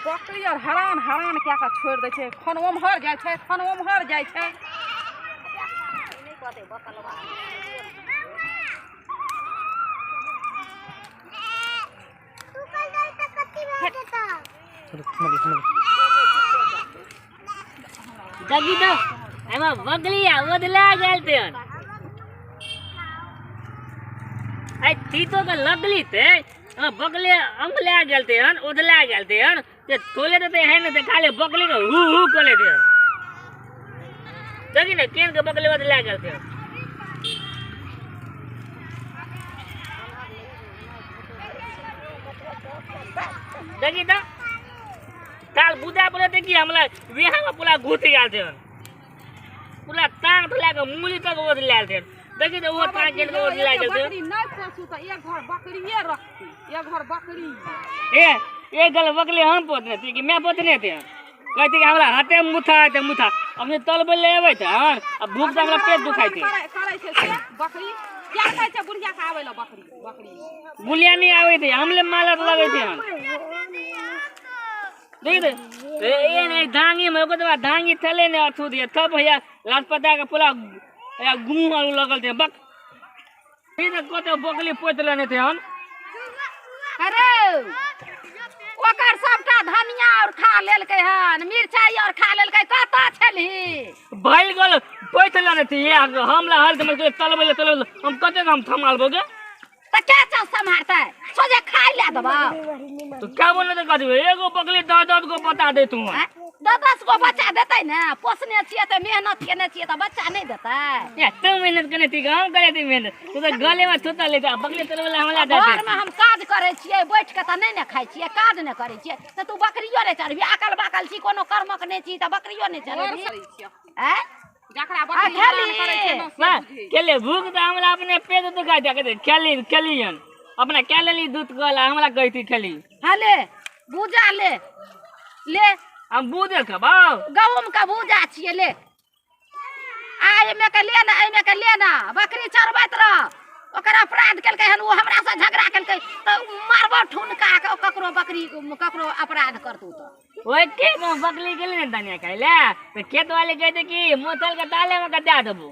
बकरी और हरान हरान क्या का छोड़ दे छे खन ओमहर जाय छे खन ओमहर जाय छे नहीं कहते बकलवा तू कल गई त कत्ती भेट देता जगी दो एमा बकलिया ओदला गेलते आई ती तो का लगली थे बकले अमला गेलते हन ओदला गेलते हन ते तोले तो है न ते खाली बकली को हु हु कोले थे जगी ने केन के बकले ओदला गेलते हन जगी तो काल बुदा बोले थे कि हमला वेहा में पूरा घुटी गेलते हन पूरा टांग ठला के मूली तक ओदला गेलते हन देखी तो वो टांग के ओदला गेलते बकरी नहीं पोसू तो एक घर बकरीए रखती एक घर बकरी एक गल बकले हम पोतने थी कि मैं पोतने थे कहती कि हमरा हाथे मुथा है मुथा अपने तल बोल ले आवे थे हां अब भूख से हमरा पेट दुखाई थे करे छे से बकरी क्या कहै छे बुढ़िया के आवे ला बकरी बुलिया नहीं आवे थे हमले मालत लगे थे हम देख दे ए नहीं धांगी में को तो धांगी थले ने अथु दिए तब भैया लाजपता के पूरा गू आलू लगल थे बक फिर को तो बकली पोत लेने थे हम अरे ओकर सबटा धनिया और खा लेलकै हन मिरचाई और खा लेलकै कता छली भइल गल पोत लेने थे हमला हाल में तलबे हम कते हम थमालबोगे त क्या चीज संभारता है सोजे खाई ले दबा तो क्या बोलने तो कहू एगो बकली 10 को बता दे तू 10 को बच्चा देते ना पोसने छिए त मेहनत केने छिए त बच्चा नहीं देता या तू मेहनत करने थी हम करे थी मेहनत तू तो गले में थूता लेता बकली तोरे वाला हमला दे घर में हम काज करे छिए बैठ के त नहीं ने खाई छिए काज ने करे छिए त तू बकरियो रे चढ़बी अकल बाकल छी कोनो कर्मक नहीं छी त बकरियो नहीं चढ़बी हैं जकरा बकरी करे छै ना केले भूख त हमला अपने पेट दुखा जा के खेलियन अपना क्या लेली दूध गला हमला कहती खेली हाले भूजा ले हम बूझे खबाओ गहूम का भूजा छिए ले आय में के लेना बकरी चरबैत रह ओकर अपराध केलकै हन वो हमरा से झगड़ा केलकै त मारबो ठुनका के ककरो बकरी ककरो अपराध करतू त ओए के बकरी गेली ने दानिया खाइले तो खेत वाले कहते कि मोतल के डाले में दे देबो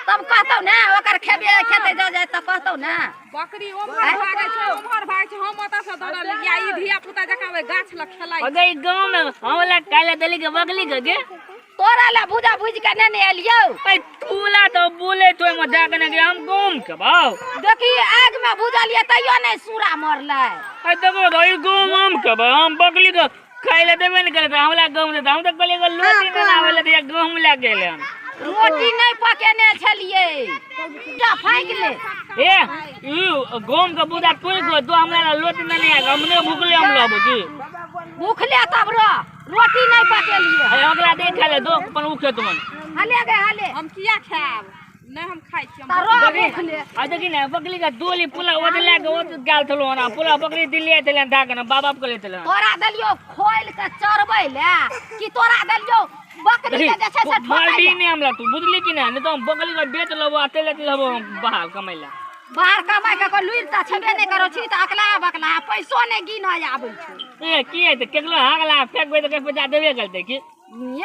तब कहतौ ना ओकर खेते जाए त कहतौ ना बकरी ओमहर भागे छै हम ओता से दौड़ लिया ई धिया पुता जकावे गाछ ल खेलाई अगे गांव में हमला काले दली के बकली के तोरा ला भुजा भुज के ने एलियो भाई तूला तो बोले तो मजा करने के हम गांव के बाऊ देखी आग में भुजा लिए तइयो नहीं सूरा मरले अरे देखो रही गांव हम के हम बकली के खाइले देबे नहीं करे हमला गांव से हम तो पहले लोटी में आवेले त गांव में ला गेले हम रोटी नहीं पकेने छलिए जा फाइक ले ए यू गांव का बुदा कोई को तो हमरा लोटी नहीं है हमने भूखले हम लाबो जी भूखले तब रोटी नहीं पकेलिए अगला देख ले दो अपन उखे तुमन हाले हम किया खाब नहीं हम खाइ छी भूखले आ देखी ना बकरी का दोली पुला ओदला के ओत गाल थलो ना पुला बकरी दिलिए देले ढाकना बाप को ले देले तोरा दलियो खोल के चरबै ले कि तोरा दलियो बकरी के जे छै से मालडी ने हमला तू बुझली कि ना नहीं तो हम बकरी का बेच लेबो आते लेते लेबो बाहर कमैला बाहर कमाई के लुइर त छबे नहीं करो छी त अकला बकला पैसो नहीं गिन आबै छै ए की है त केकलो हागला फेकबे त पैसा देबे करते की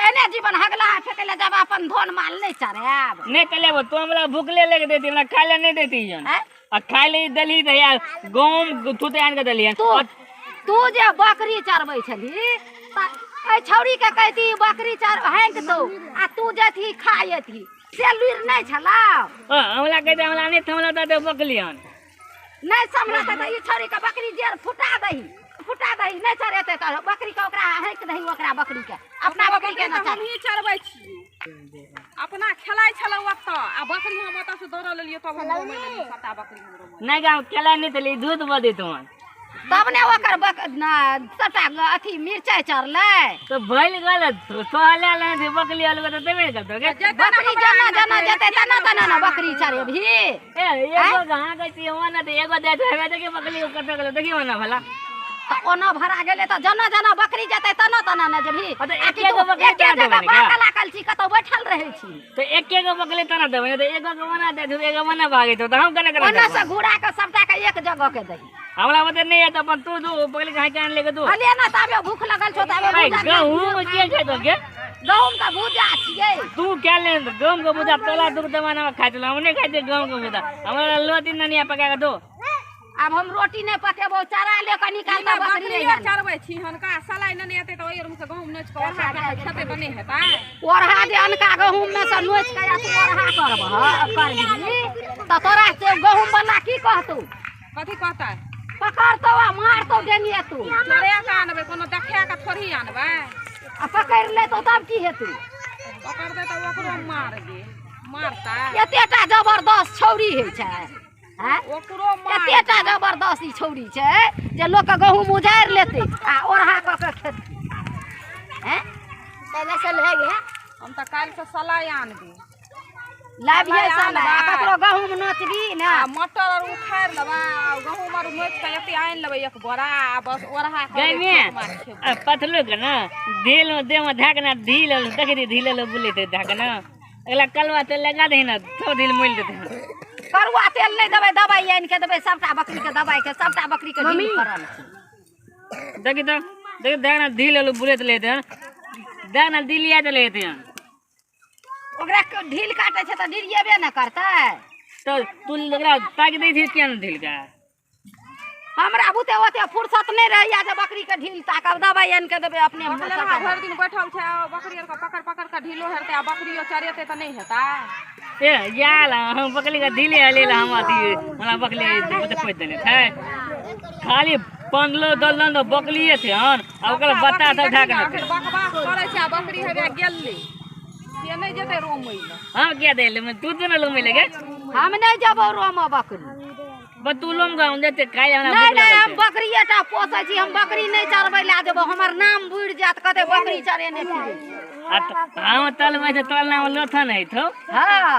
एने जीवन हगला फेकले जब अपन धन माल नहीं चढ़ाब नहीं तलेबो तो हमरा भूखले लेके देती हमरा खाइले नहीं देती जन आ खाइले दली त यार गम थुते आन के दली तू जे बकरी चरबै छली त ए छौरी के कहती बकरी चर हैंक तो आ तू जेथी खायथी से लुइर नहीं छला हमला कहते हमरा नहीं थमला त बकलियन नहीं समला त ई छौरी के बकरी जेर फुटा दही नहीं चरेते त बकरी के ओकरा हैक दही ओकरा बकरी के अपना बकरी के ना हम ही चरबै छी अपना खेलाइ छलौ ओत आ बकरी हम ओत से दौड़ लेलियो तब हम घुमै लेलियो सबटा बकरी हमरो नहीं गाँव खेला नहीं तली दूध बदे तुम तब ने ओकर सबटा अथी मिरचाई चरले तो भइल गलत सोहले ले दे बकली आलू तो देबे करतो के बकरी जना जेते तना ना बकरी चरे भी ए एगो कहां कहती हो ना तो एगो दे देबे त के बकली कत गेल देखियो ना भला ओना भरा गेले त जना बकरी जेते तना ना जभी एकेगो बकरी काला कलची कतौ बैठल रहै छी तो एक बकरी तना देबै तो एगो के बना दे तो एगो बना भागे तो हम कने करे ओना से घुरा के सबटा के एक जगह के दही हमरा बते नहीं है तो अपन तू दू बकरी कहां के आन लेके तू अले ना ताबे भूख लगल छौ ताबे गहूम के खाइ तो के गहूम का भुजा छियै तू क्या ले गहूम का भुजा तोला दूर जमाना में खाइ हम नहीं खाइ गहूम का भुजा हमरा लोती ननिया पका के दो अब हम रोटी नहीं पकेबो चरा ले के निकालता बकरी रे चरबै छी हनका सलाई नहीं एते तो ओइ रूम से गहूम नोच के ओढ़ा के खेते बने हेता ओढ़ा दे अनका गहूम में से नोच के या तू ओढ़ा करबही त तोरा से गहूम वाला की कहतू कथी कहता है पकड़तो आ मारतो देनिए तू चोरे के आनबे कोनो देखा के थोड़ी आनबे आ पकड़ ले तो तब की हेतू पकड़ दे तो ओकरो मार दे मारता एतेटा जबरदस्त छौरी है छै हैं ओकरो मार एतेटा जबरदस्त ई छौरी छै जे लोक के गहूम उजाड़ लेते आ ओढ़ा क के खेती हैं पहले से ले गे हम त काल से सलाई आनबे लाबिए साला ककरो गहूम नोचबी ना मटर और उखाड़ लेबा गहूम और नोच के एते आन लेबे एक बोरा बस ओढ़ा के गई में पतलो के ना दिल में दे में ढाकना ढील देख दी ढील बोले थे ढाकना अगला कलवा तेल लगा दे ना तो ढील मोल देते करुआ तेल नहीं देबै दवाई आनि के देबै सबटा बकरी के दवाई के सबटा बकरी के ढील करल देखी तो देख ढाकना ढील बोले ले थे ढाकना ढीलिया तो लेते हैं ओकरा ढील काटे छै त ढीलिएबे न करतै तो तू ओकरा ताक दै थी क्या न ढील का हमरा बुते ओते फुर्सत नहीं रहैया जे बकरी के ढील ताकब दवाई आनि के देबै अपने भर दिन बैठल छै बकरी के पकड़ पकड़ के ढीलो हेरते आ बकरियो चरेते त नहीं हेता ए याल हम बकरी का ढीले हले हम अथी हमरा बकरी बते खोज देने थे खाली 15 बकलिए थे हन आ ओकर बत्ता सब ढाकना थे बकवास करे छै बकरी हेबे गेल्ले ये नहीं जेते रोमैल हम क्या दे ले तू तो न लोमे लगे हम नहीं जबो रोम बकरी बस तू लोम गाउँ देते खाए हमरा नहीं नहीं हम बकरिएटा पोसै छी हम बकरी नहीं चरबै ला देबो हमर नाम बुढ़ जात कते बकरी चरेने छी हम तल में से तल नाम लथन है थो हां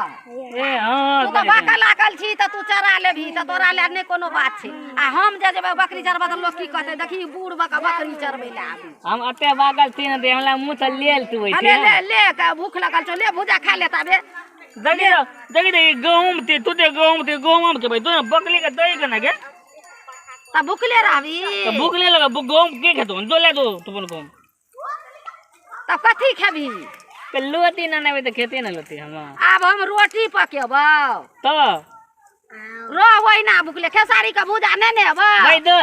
ए हां तू तो बाका लागल छी त तू चरा लेबही त तोरा ले नहीं कोनो बात छै आ हम जे जेबै बकरी चरबा त लोग की कहतै देखी बूढ़ बका बकरी चरबै ला आबी हम अते बागल तीन दे हमरा मुंह से लेल तू होई ले ले ले के भूख लगल छ ले भुजा खा ले ताबे देखी दे गहूम ते तू ते गहूम के भाई तू बकरी के दही के ना के त भूखले रहबी तो भूख नहीं लगा गहूम के खेतो जो ले दो तू अपन गहूम तब कथी खेबही के लोती ना नेबे तो खेते ना लोती हम आब हम रोटी पकेबो तो रहबै ना भूखले खेसारी के भुजा नहीं नेबै भाई दो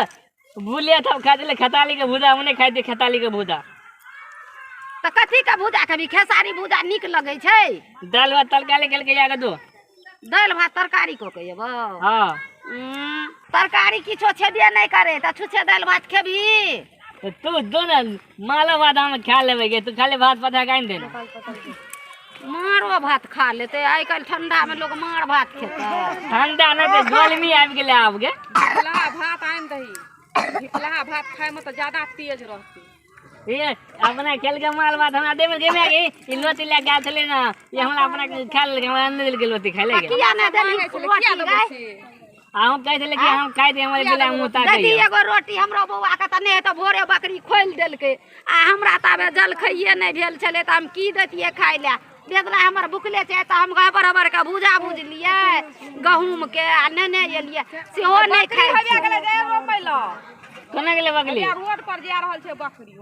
भूलिया था खा दे खताली के भुजा हमने खाई दे खताली के भुजा त कथी के भुजा खेबी खेसारी भुजा निक लगै छै दाल भात तरकारी के के जाके दो दाल भात तरकारी को कहबो हां तरकारी किछो छेबे नहीं करे त छुछे दाल भात खेबी तो तू दो ना माला बादाम खा लेबे के तू खाली भात पता काइन दे मारो भात खा लेते आई कल ठंडा में लोग मार भात खेता ठंडा ना ते गर्मी आबि गेले आब के ढिकला भात आन दही ढिकला भात खाए में तो ज्यादा तेज रहती ये अपना खेल के माल बात हमरा देबे के में ई लोटी ले गाल चले ना ये हमरा अपना खा ले हमरा अंदर दिल के लोटी खा ले किया ना देली रोटी गाय हम कह देले कि हम खाइ दे हमरे बिला मुता ददी एगो रोटी हमरो बौआ के त नहीं त भोरे बकरी खोल देलके आ हमरा ताबे जल खइए नहीं भेल छले त हम की देतिए खाइ ले बेदला हमर भुखले छै त हम बराबर के भुजा भुजलिए गहूम के आ नेने एलिए सेहो नहीं खाइ हेबे गेले जे रोमैला कोना गेले बकली रोड पर जा रहल छै बकरी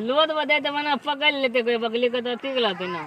लोद बदे त मने पकड़ लेते कोई बकली के तो ठीक लगते ना